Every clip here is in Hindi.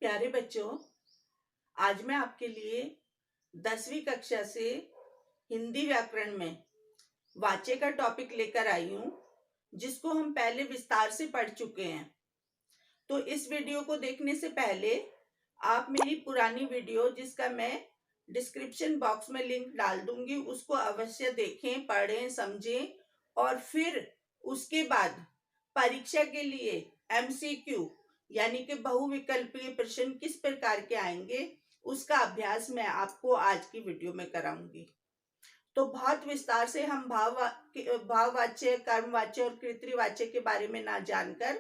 प्यारे बच्चों, आज मैं आपके लिए 10वीं कक्षा से हिंदी व्याकरण में वाच्य का टॉपिक लेकर आई हूँ, जिसको हम पहले विस्तार से पढ़ चुके हैं। तो इस वीडियो को देखने से पहले आप मेरी पुरानी वीडियो, जिसका मैं डिस्क्रिप्शन बॉक्स में लिंक डाल दूंगी, उसको अवश्य देखें, पढ़ें, समझें और फिर उसके बाद परीक्षा के लिए MCQ यानी कि बहुविकल्पीय प्रश्न किस प्रकार के आएंगे उसका अभ्यास मैं आपको आज की वीडियो में कराऊंगी। तो बहुत विस्तार से हम भाववाच्य, कर्मवाच्य और कृतवाच्य के बारे में ना जानकर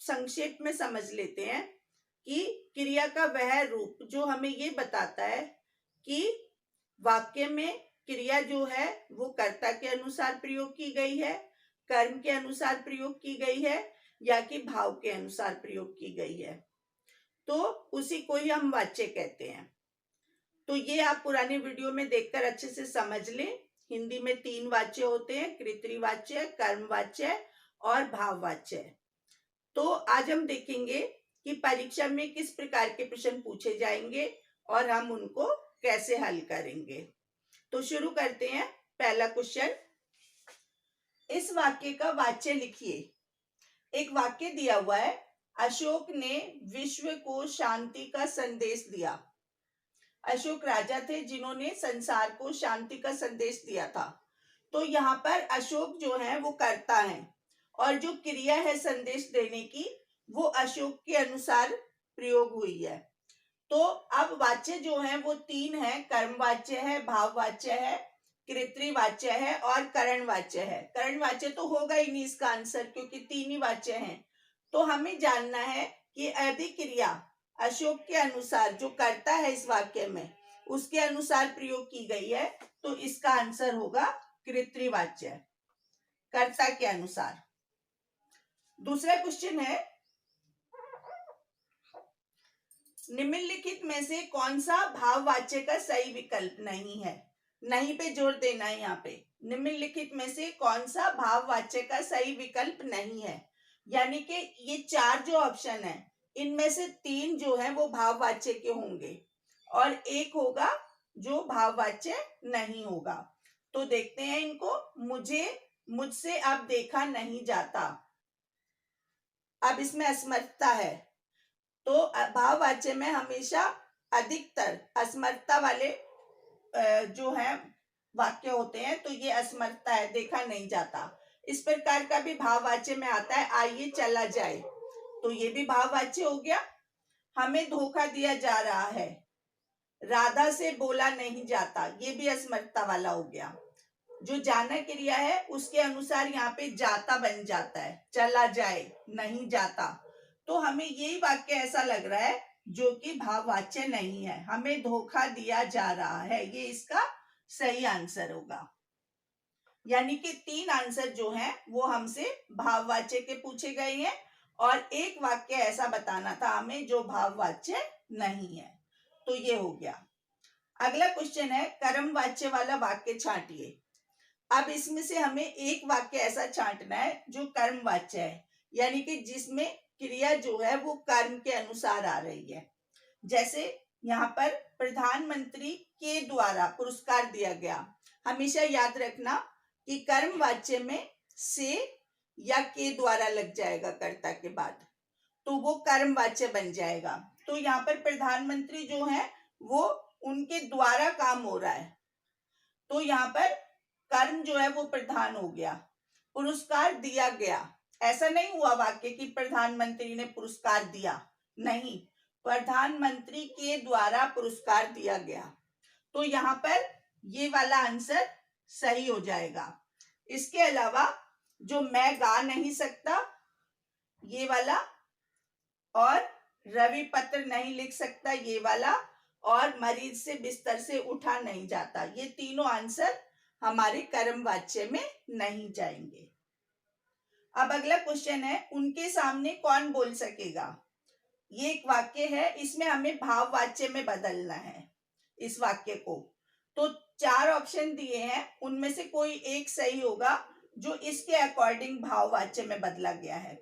संक्षेप में समझ लेते हैं कि क्रिया का वह रूप जो हमें ये बताता है कि वाक्य में क्रिया जो है वो कर्ता के अनुसार प्रयोग की गई है, कर्म के अनुसार प्रयोग की गई है या कि भाव के अनुसार प्रयोग की गई है, तो उसी को ही हम वाच्य कहते हैं। तो ये आप पुरानी वीडियो में देखकर अच्छे से समझ लें। हिंदी में 3 वाच्य होते हैं, कृतवाच्य, कर्मवाच्य और भाववाच्य। तो आज हम देखेंगे कि परीक्षा में किस प्रकार के प्रश्न पूछे जाएंगे और हम उनको कैसे हल करेंगे। तो शुरू करते हैं। पहला क्वेश्चन, इस वाक्य का वाच्य लिखिए। एक वाक्य दिया हुआ है, अशोक ने विश्व को शांति का संदेश दिया। अशोक राजा थे जिन्होंने संसार को शांति का संदेश दिया था। तो यहाँ पर अशोक जो है वो कर्ता है और जो क्रिया है संदेश देने की वो अशोक के अनुसार प्रयोग हुई है। तो अब वाच्य जो है वो 3 है, कर्मवाच्य है, भाववाच्य है, कृतवाच्य है और करणवाच्य है। करणवाच्य तो होगा ही नहीं इसका आंसर, क्योंकि 3 ही वाच्य हैं। तो हमें जानना है कि यदि क्रिया अशोक के अनुसार जो करता है इस वाक्य में उसके अनुसार प्रयोग की गई है तो इसका आंसर होगा कृतवाच्य, कर्ता के अनुसार। दूसरा क्वेश्चन है, निम्नलिखित में से कौन सा भाववाच्य का सही विकल्प नहीं है। नहीं पे जोर देना है यहाँ पे। निम्नलिखित में से कौन सा भाववाच्य का सही विकल्प नहीं है, यानी कि ये 4 जो ऑप्शन है इनमें से 3 जो है वो भाववाच्य के होंगे और 1 होगा जो भाववाच्य नहीं होगा। तो देखते हैं इनको। मुझसे अब देखा नहीं जाता, अब इसमें असमर्थता है। तो भाववाच्य में हमेशा अधिकतर असमर्थता वाले जो है वाक्य होते हैं, तो ये असमर्थता है, देखा नहीं जाता। इस प्रकार का भी भाववाच्य में आता है, आइए चला जाए, तो ये भी भाववाच्य हो गया। हमें धोखा दिया जा रहा है, राधा से बोला नहीं जाता, ये भी असमर्थता वाला हो गया। जो जाना क्रिया है उसके अनुसार यहाँ पे जाता बन जाता है, चला जाए, नहीं जाता। तो हमें यही वाक्य ऐसा लग रहा है जो कि भाववाच्य नहीं है, हमें धोखा दिया जा रहा है, ये इसका सही आंसर होगा। यानी कि 3 आंसर जो हैं वो हमसे भाववाच्य के पूछे गए हैं और एक वाक्य ऐसा बताना था हमें जो भाववाच्य नहीं है, तो ये हो गया। अगला क्वेश्चन है, कर्मवाच्य वाला वाक्य छांटिए। अब इसमें से हमें एक वाक्य ऐसा छांटना है जो कर्मवाच्य है, यानी कि जिसमें क्रिया जो है वो कर्म के अनुसार आ रही है। जैसे यहाँ पर प्रधानमंत्री के द्वारा पुरस्कार दिया गया। हमेशा याद रखना कि कर्मवाच्य में से या के द्वारा लग जाएगा कर्ता के बाद, तो वो कर्मवाच्य बन जाएगा। तो यहाँ पर प्रधानमंत्री जो है वो उनके द्वारा काम हो रहा है, तो यहाँ पर कर्म जो है वो प्रधान हो गया। पुरस्कार दिया गया, ऐसा नहीं हुआ वाक्य कि प्रधानमंत्री ने पुरस्कार दिया, नहीं, प्रधानमंत्री के द्वारा पुरस्कार दिया गया। तो यहाँ पर ये वाला आंसर सही हो जाएगा। इसके अलावा जो मैं गा नहीं सकता ये वाला, और रवि पत्र नहीं लिख सकता ये वाला, और मरीज से बिस्तर से उठा नहीं जाता, ये तीनों आंसर हमारे कर्मवाच्य में नहीं जाएंगे। अब अगला क्वेश्चन है, उनके सामने कौन बोल सकेगा। ये एक वाक्य है, इसमें हमें भाववाच्य में बदलना है इस वाक्य को। तो 4 ऑप्शन दिए हैं, उनमें से कोई एक सही होगा जो इसके अकॉर्डिंग भाववाच्य में बदला गया है।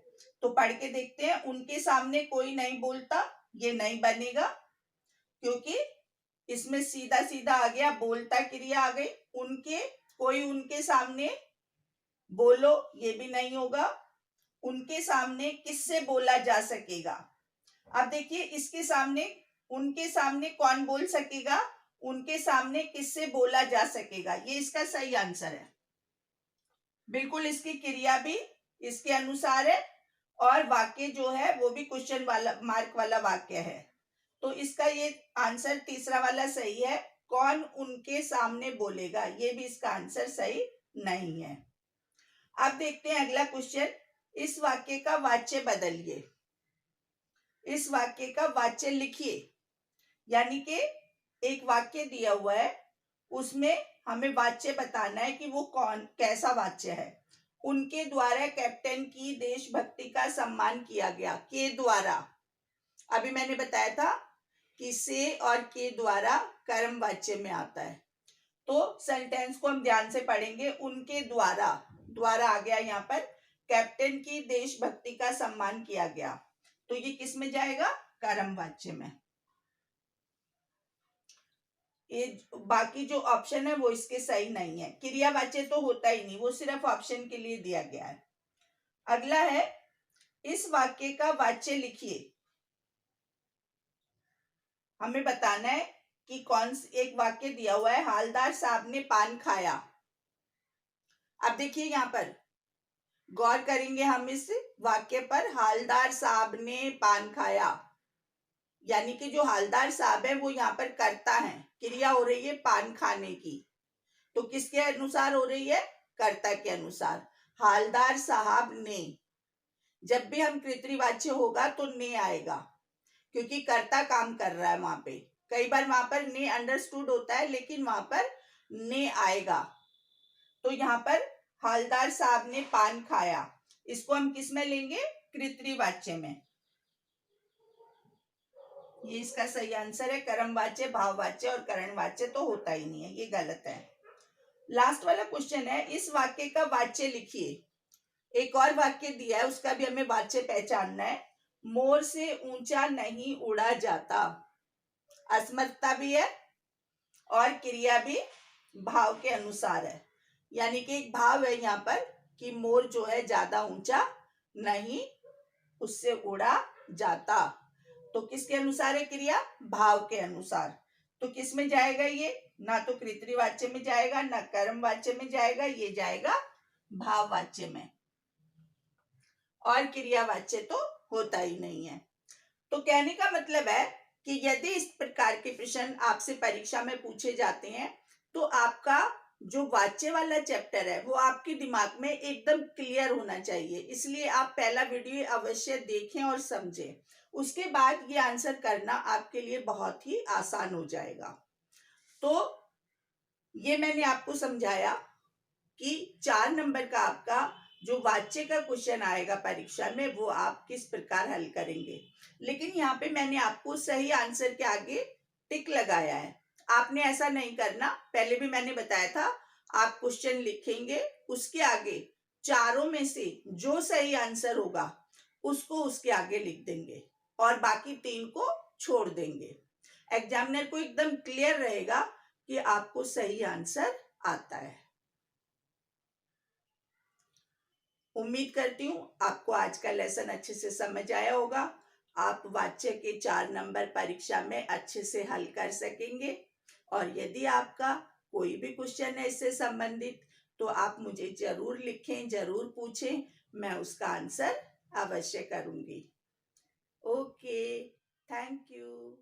तो पढ़ के देखते हैं। उनके सामने कोई नहीं बोलता, ये नहीं बनेगा, क्योंकि इसमें सीधा सीधा आ गया, बोलता क्रिया आ गई। उनके, कोई उनके सामने बोलो, ये भी नहीं होगा। उनके सामने किससे बोला जा सकेगा। अब देखिए, इसके सामने, उनके सामने कौन बोल सकेगा, उनके सामने किससे बोला जा सकेगा, ये इसका सही आंसर है। बिल्कुल, इसकी क्रिया भी इसके अनुसार है और वाक्य जो है वो भी क्वेश्चन वाला मार्क वाला वाक्य है। तो इसका ये आंसर तीसरा वाला सही है। कौन उनके सामने बोलेगा, ये भी इसका आंसर सही नहीं है। अब देखते हैं अगला क्वेश्चन। इस वाक्य का वाच्य बदलिए। इस वाक्य का वाच्य लिखिए। यानी कि एक वाक्य दिया हुआ है, उसमें हमें वाच्य बताना है कि वो कौन, कैसा वाच्य है। उनके द्वारा कैप्टन की देशभक्ति का सम्मान किया गया। के द्वारा, अभी मैंने बताया था कि से और के द्वारा कर्म वाच्य में आता है। तो सेंटेंस को हम ध्यान से पढ़ेंगे। उनके द्वारा, द्वारा आ गया यहाँ पर, कैप्टन की देशभक्ति का सम्मान किया गया, तो ये किस में जाएगा, कर्म वाच्य में। ये बाकी जो ऑप्शन है वो इसके सही नहीं है। क्रियावाच्य तो होता ही नहीं, वो सिर्फ ऑप्शन के लिए दिया गया है। अगला है, इस वाक्य का वाच्य लिखिए। हमें बताना है कि कौन, एक वाक्य दिया हुआ है, हालदार साहब ने पान खाया। अब देखिए यहाँ पर गौर करेंगे हम इस वाक्य पर, हालदार साहब ने पान खाया, यानी कि जो हालदार साहब है वो यहाँ पर करता है, क्रिया हो रही है पान खाने की, तो किसके अनुसार हो रही है, कर्ता के अनुसार। हालदार साहब ने, जब भी हम कृतवाच्य होगा तो ने आएगा, क्योंकि कर्ता काम कर रहा है वहां पे। कई बार वहां पर ने अंडरस्टूड होता है, लेकिन वहां पर ने आएगा। तो यहाँ पर हालदार साहब ने पान खाया, इसको हम किस में लेंगे, कृतवाच्य में। ये इसका सही आंसर है। कर्मवाच्य, भाववाच्य और करणवाच्य तो होता ही नहीं है, ये गलत है। लास्ट वाला क्वेश्चन है, इस वाक्य का वाच्य लिखिए। एक और वाक्य दिया है, उसका भी हमें वाच्य पहचानना है। मोर से ऊंचा नहीं उड़ा जाता। असमर्थता भी है और क्रिया भी भाव के अनुसार है, यानी कि एक भाव है यहाँ पर कि मोर जो है ज्यादा ऊंचा नहीं उससे उड़ा जाता। तो किसके अनुसार है क्रिया, भाव के अनुसार। तो किस में जाएगा ये, ना तो कृतवाच्य में जाएगा, ना कर्मवाच्य में जाएगा, ये जाएगा भाववाच्य में। और क्रियावाच्य तो होता ही नहीं है। तो कहने का मतलब है कि यदि इस प्रकार के प्रश्न आपसे परीक्षा में पूछे जाते हैं तो आपका जो वाच्य वाला चैप्टर है वो आपके दिमाग में एकदम क्लियर होना चाहिए। इसलिए आप पहला वीडियो अवश्य देखें और समझें, उसके बाद ये आंसर करना आपके लिए बहुत ही आसान हो जाएगा। तो ये मैंने आपको समझाया कि 4 नंबर का आपका जो वाच्य का क्वेश्चन आएगा परीक्षा में वो आप किस प्रकार हल करेंगे। लेकिन यहाँ पे मैंने आपको सही आंसर के आगे टिक लगाया है, आपने ऐसा नहीं करना। पहले भी मैंने बताया था, आप क्वेश्चन लिखेंगे, उसके आगे चारों में से जो सही आंसर होगा उसको उसके आगे लिख देंगे और बाकी 3 को छोड़ देंगे। एग्जामिनर को एकदम क्लियर रहेगा कि आपको सही आंसर आता है। उम्मीद करती हूँ आपको आज का लेसन अच्छे से समझ आया होगा। आप वाच्य के 4 नंबर परीक्षा में अच्छे से हल कर सकेंगे। और यदि आपका कोई भी क्वेश्चन है इससे संबंधित तो आप मुझे जरूर लिखें, जरूर पूछें, मैं उसका आंसर अवश्य करूंगी। Okay, thank you.